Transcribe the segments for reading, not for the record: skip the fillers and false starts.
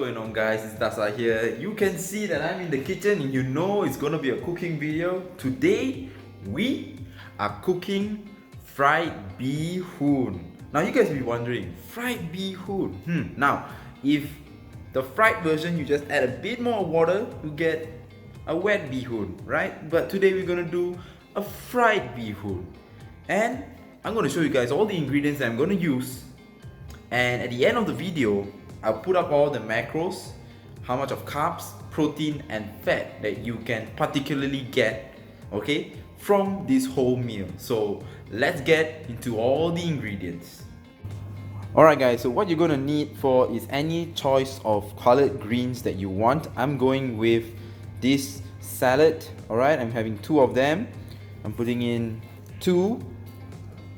going on, guys? It's Dasa here. You can see that I'm in the kitchen and you know it's gonna be a cooking video. Today we are cooking fried bihun. Now you guys will be wondering, fried bihun. Now if the fried version you just add a bit more water to get a wet bihun, right? But today we're gonna do a fried bihun. And I'm gonna show you guys all the ingredients that I'm gonna use. And at the end of the video, I'll put up all the macros, how much of carbs, protein and fat that you can particularly get, okay, from this whole meal. So let's get into all the ingredients. Alright guys, so what you're gonna need for is any choice of colored greens that you want. I'm going with this salad, alright, I'm having 2 of them. I'm putting in 2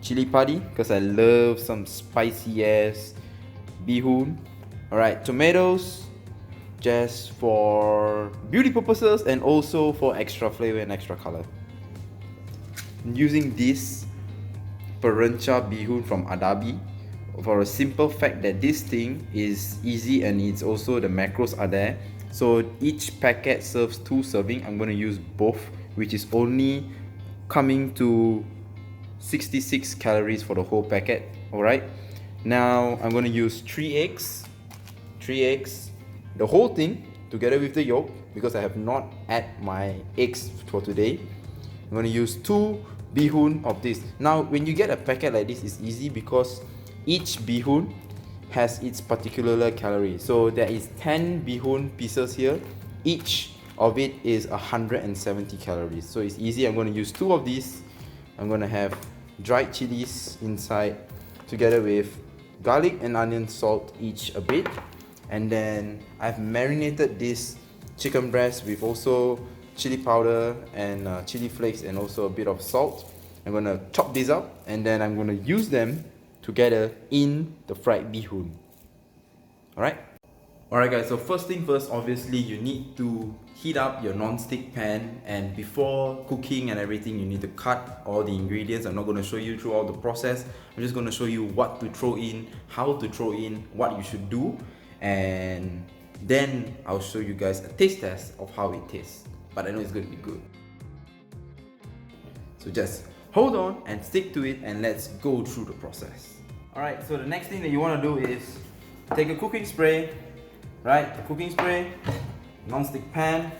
chili padi because I love some spicy ass bihun. Alright, tomatoes just for beauty purposes and also for extra flavor and extra color. I'm using this parancha bihun from Adabi for a simple fact that this thing is easy and it's also the macros are there. So each packet serves 2 servings. I'm going to use both, which is only coming to 66 calories for the whole packet. Alright, now I'm going to use 3 eggs, the whole thing together with the yolk because I have not added my eggs for today. I'm going to use 2 bihun of this. Now when you get a packet like this, it's easy because each bihun has its particular calorie. So there is 10 bihun pieces here. Each of it is 170 calories. So it's easy. I'm going to use 2 of these. I'm going to have dried chilies inside together with garlic and onion salt each a bit. And then I've marinated this chicken breast with also chili powder and chili flakes and also a bit of salt. I'm going to chop these up and then I'm going to use them together in the fried bihun. Alright? Alright guys, so first thing first, obviously you need to heat up your non-stick pan, and before cooking and everything you need to cut all the ingredients. I'm not going to show you through all the process. I'm just going to show you what to throw in, how to throw in, what you should do, and then I'll show you guys a taste test of how it tastes. But I know it's going to be good. So just hold on and stick to it and let's go through the process. Alright, so the next thing that you want to do is take a cooking spray, right? A cooking spray, non-stick pan,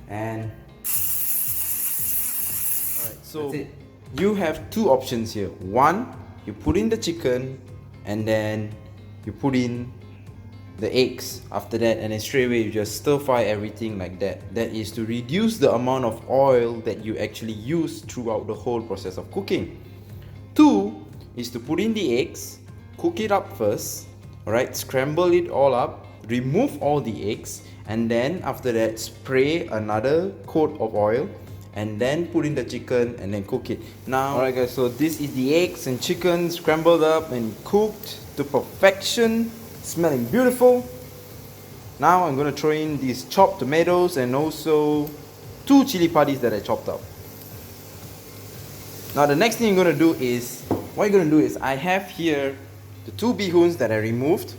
and alright, so you have 2 options here. One, you put in the chicken and then you put in the eggs after that, and then straight away you just stir fry everything like that. That is to reduce the amount of oil that you actually use throughout the whole process of cooking. 2 is to put in the eggs, cook it up first, alright, scramble it all up, remove all the eggs, and then after that spray another coat of oil and then put in the chicken and then cook it. Now, alright guys, so this is the eggs and chicken scrambled up and cooked to perfection, smelling beautiful. Now I'm going to throw in these chopped tomatoes and also 2 chili padis that I chopped up. Now the next thing you're going to do is, I have here the 2 bihuns that I removed.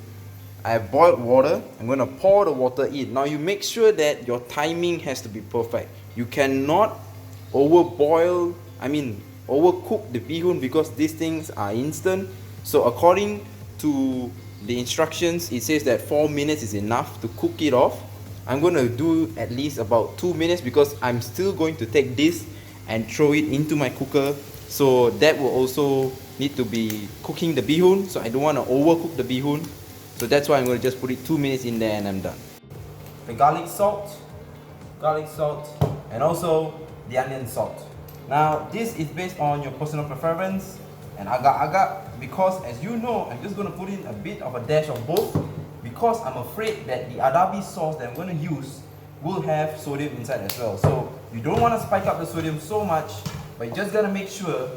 I have boiled water. I'm going to pour the water in. Now you make sure that your timing has to be perfect. You cannot overcook the bihun because these things are instant. So according to the instructions, it says that 4 minutes is enough to cook it off. I'm going to do at least about 2 minutes because I'm still going to take this and throw it into my cooker. So that will also need to be cooking the bihun. So I don't want to overcook the bihun. So that's why I'm going to just put it 2 minutes in there and I'm done. The garlic salt, and also the onion salt. Now this is based on your personal preference and agak-agak, because as you know, I'm just going to put in a bit of a dash of both because I'm afraid that the Adabi sauce that I'm going to use will have sodium inside as well. So you don't want to spike up the sodium so much, but you just got to make sure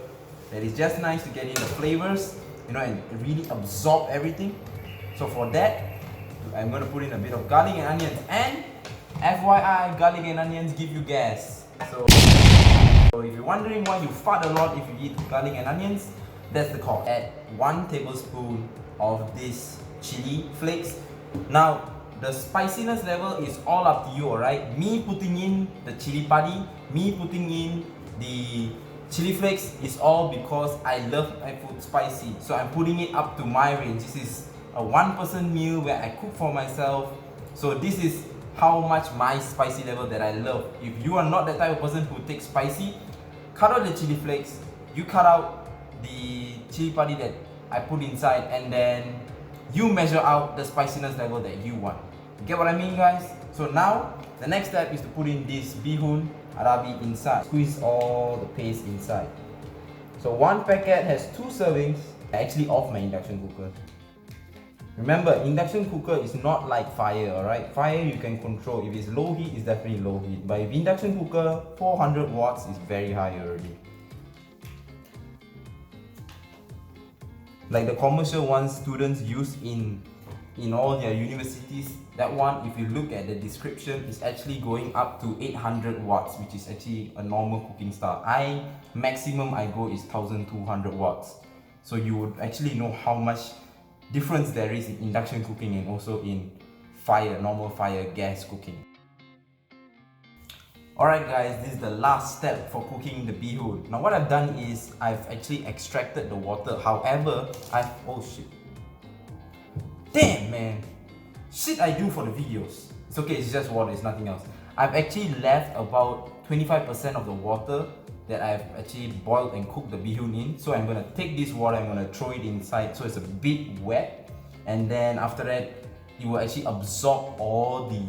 that it's just nice to get in the flavors, you know, and really absorb everything. So for that, I'm going to put in a bit of garlic and onions. And FYI, garlic and onions give you gas. So if you're wondering why you fart a lot if you eat garlic and onions, that's the cause. Add 1 tablespoon of this chili flakes. Now, the spiciness level is all up to you, alright? Me putting in the chili padi, me putting in the chili flakes is all because I love my food spicy. So I'm putting it up to my range. This is a one-person meal where I cook for myself. So this is how much my spicy level that I love. If you are not that type of person who takes spicy, cut out the chili flakes, you cut out the chili padi that I put inside, and then you measure out the spiciness level that you want. You get what I mean, guys? So now the next step is to put in this bihun arabi inside. Squeeze all the paste inside. So one packet has 2 servings. I actually off my induction cooker. Remember, induction cooker is not like fire, alright? Fire you can control. If it's low heat, it's definitely low heat. But if induction cooker, 400 watts is very high already. Like the commercial ones students use in all their universities, that one, if you look at the description, is actually going up to 800 watts, which is actually a normal cooking style. Maximum I go is 1200 watts. So you would actually know how much difference there is in induction cooking and also in fire, normal fire, gas cooking. Alright guys, this is the last step for cooking the bihun. Now what I've done is I've actually extracted the water. However, oh shit. Damn man. Shit I do for the videos. It's okay, it's just water, it's nothing else. I've actually left about 25% of the water that I've actually boiled and cooked the bihun in. So I'm gonna take this water, I'm gonna throw it inside so it's a bit wet. And then after that, it will actually absorb all the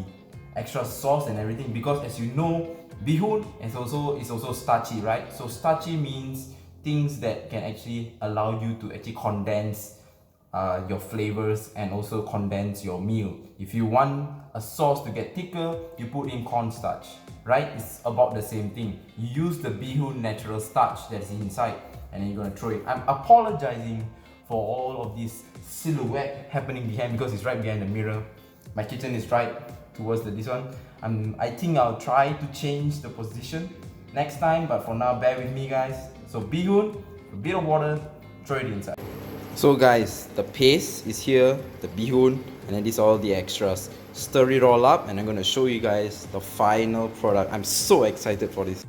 extra sauce and everything, because as you know, bihun is also starchy, right? So starchy means things that can actually allow you to actually condense your flavors and also condense your meal. If you want a sauce to get thicker, you put in cornstarch, right? It's about the same thing. You use the bihun natural starch that's inside and then you're gonna throw it. I'm apologizing for all of this silhouette happening behind because it's right behind the mirror. My kitchen is right towards this one. I think I'll try to change the position next time, but for now, bear with me guys. So bihun, a bit of water, throw it inside. So guys, the paste is here, the bihun, and then these are all the extras. Stir it all up and I'm going to show you guys the final product. I'm so excited for this.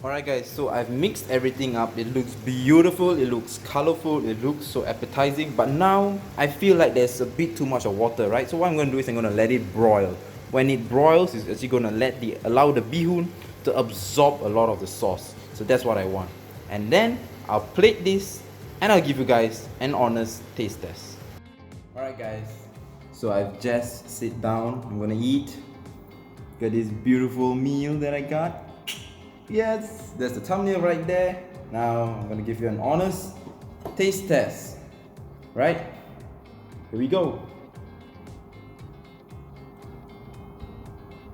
Alright guys, so I've mixed everything up. It looks beautiful, it looks colorful, it looks so appetizing. But now, I feel like there's a bit too much of water, right? So what I'm going to do is I'm going to let it broil. When it broils, it's actually going to allow the bihun to absorb a lot of the sauce. So that's what I want. And then, I'll plate this and I'll give you guys an honest taste test. Alright guys, so I've just sit down. I'm going to eat. Got this beautiful meal that I got. Yes, there's the thumbnail right there. Now I'm gonna give you an honest taste test. Right? Here we go.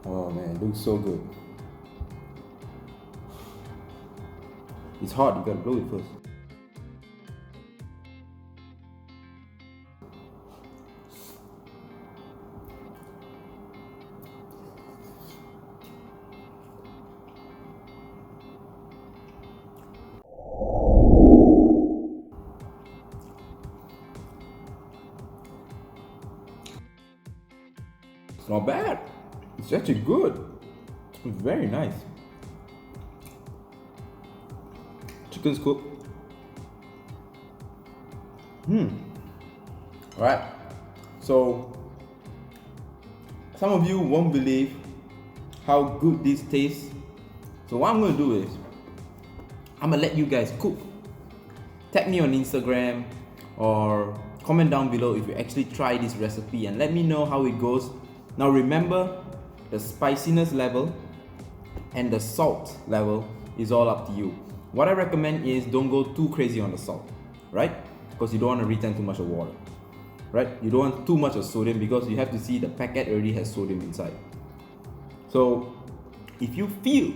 Oh man, it looks so good. It's hot, you gotta blow it first. It's not bad. It's actually good. It's very nice. Chicken's cooked. Alright. So, some of you won't believe how good this tastes. So what I'm going to do is, I'm going to let you guys cook. Tag me on Instagram or comment down below if you actually try this recipe and let me know how it goes. Now remember, the spiciness level and the salt level is all up to you. What I recommend is don't go too crazy on the salt, right? Because you don't want to retain too much of water, right? You don't want too much of sodium because you have to see the packet already has sodium inside. So if you feel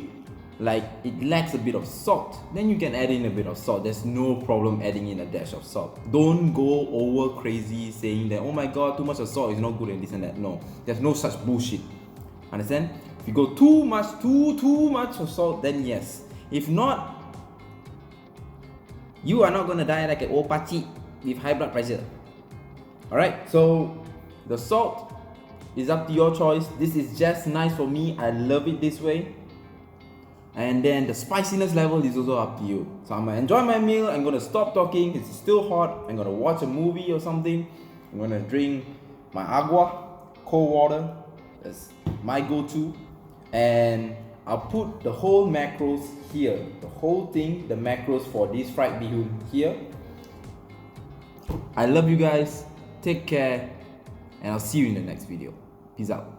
like it lacks a bit of salt, then you can add in a bit of salt. There's no problem adding in a dash of salt. Don't go over crazy saying that, oh my god, too much of salt is not good and this and that. No, there's no such bullshit. Understand? If you go too much of salt, then yes. If not, you are not gonna die like an old pachi with high blood pressure. Alright, so the salt It's up to your choice. This is just nice for me. I love it this way. And then the spiciness level is also up to you. So I'm gonna enjoy my meal. I'm gonna stop talking. It's still hot. I'm gonna watch a movie or something. I'm gonna drink my agua, cold water. That's my go-to. And I'll put the whole macros here. The whole thing, the macros for this fried bihun here. I love you guys. Take care. And I'll see you in the next video. Peace out.